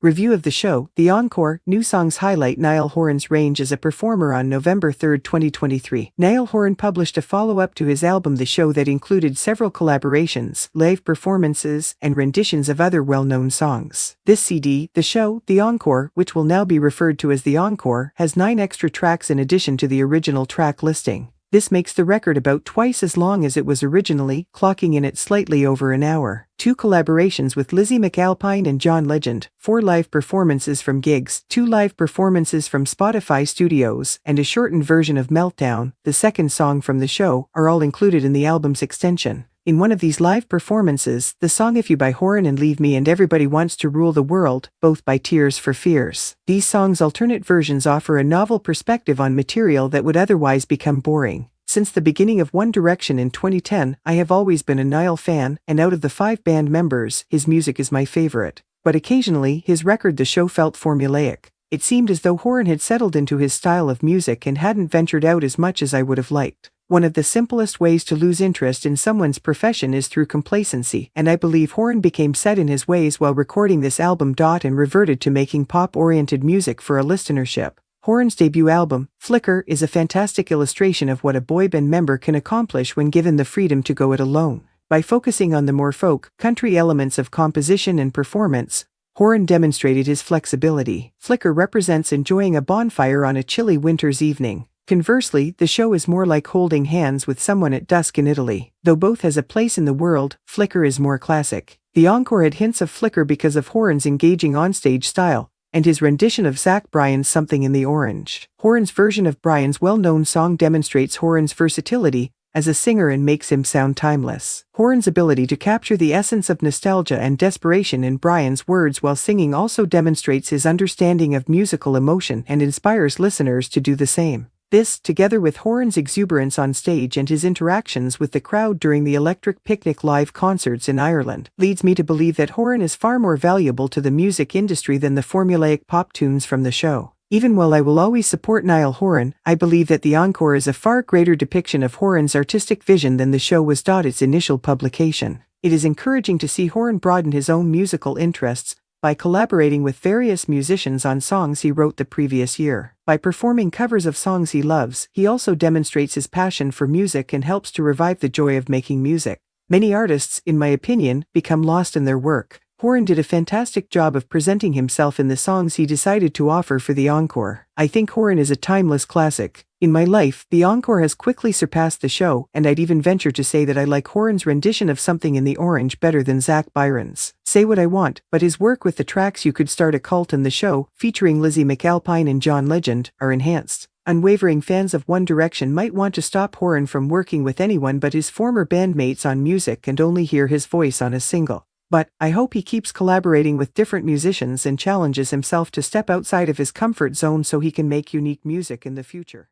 Review of the show, The Encore, new songs highlight Niall Horan's range as a performer. On November 3, 2023, Niall Horan published a follow-up to his album The Show that included several collaborations, live performances, and renditions of other well-known songs. This CD, The Show, The Encore, which will now be referred to as The Encore, has 9 extra tracks in addition to the original track listing. This makes the record about twice as long as it was originally, clocking in at slightly over an hour. 2 collaborations with Lizzie McAlpine and John Legend, 4 live performances from gigs, 2 live performances from Spotify Studios, and a shortened version of Meltdown, the second song from the show, are all included in the album's extension. In one of these live performances, the song If You by Horan and Leave Me and Everybody Wants to Rule the World, both by Tears for Fears. These songs' alternate versions offer a novel perspective on material that would otherwise become boring. Since the beginning of One Direction in 2010, I have always been a Niall fan, and out of the 5 band members, his music is my favorite. But occasionally, his record The Show felt formulaic. It seemed as though Horan had settled into his style of music and hadn't ventured out as much as I would have liked. One of the simplest ways to lose interest in someone's profession is through complacency, and I believe Horan became set in his ways while recording this album. And reverted to making pop-oriented music for a listenership. Horan's debut album, Flicker, is a fantastic illustration of what a boy band member can accomplish when given the freedom to go it alone. By focusing on the more folk, country elements of composition and performance, Horan demonstrated his flexibility. Flicker represents enjoying a bonfire on a chilly winter's evening. Conversely, The Show is more like holding hands with someone at dusk in Italy. Though both has a place in the world, Flicker is more classic. The Encore had hints of Flicker because of Horan's engaging onstage style, and his rendition of Zach Bryan's Something in the Orange. Horan's version of Bryan's well-known song demonstrates Horan's versatility as a singer and makes him sound timeless. Horan's ability to capture the essence of nostalgia and desperation in Bryan's words while singing also demonstrates his understanding of musical emotion and inspires listeners to do the same. This, together with Horan's exuberance on stage and his interactions with the crowd during the Electric Picnic live concerts in Ireland, leads me to believe that Horan is far more valuable to the music industry than the formulaic pop tunes from the show. Even while I will always support Niall Horan, I believe that The Encore is a far greater depiction of Horan's artistic vision than the show was. Its initial publication. It is encouraging to see Horan broaden his own musical interests by collaborating with various musicians on songs he wrote the previous year. By performing covers of songs he loves, he also demonstrates his passion for music and helps to revive the joy of making music. Many artists, in my opinion, become lost in their work. Horan did a fantastic job of presenting himself in the songs he decided to offer for the Encore. I think Horan is a timeless classic. In my life, the Encore has quickly surpassed the show, and I'd even venture to say that I like Horan's rendition of Something in the Orange better than Zach Bryan's. Say what I want, but his work with the tracks You Could Start a Cult and The Show, featuring Lizzie McAlpine and John Legend, are enhanced. Unwavering fans of One Direction might want to stop Horan from working with anyone but his former bandmates on music and only hear his voice on a single. But I hope he keeps collaborating with different musicians and challenges himself to step outside of his comfort zone so he can make unique music in the future.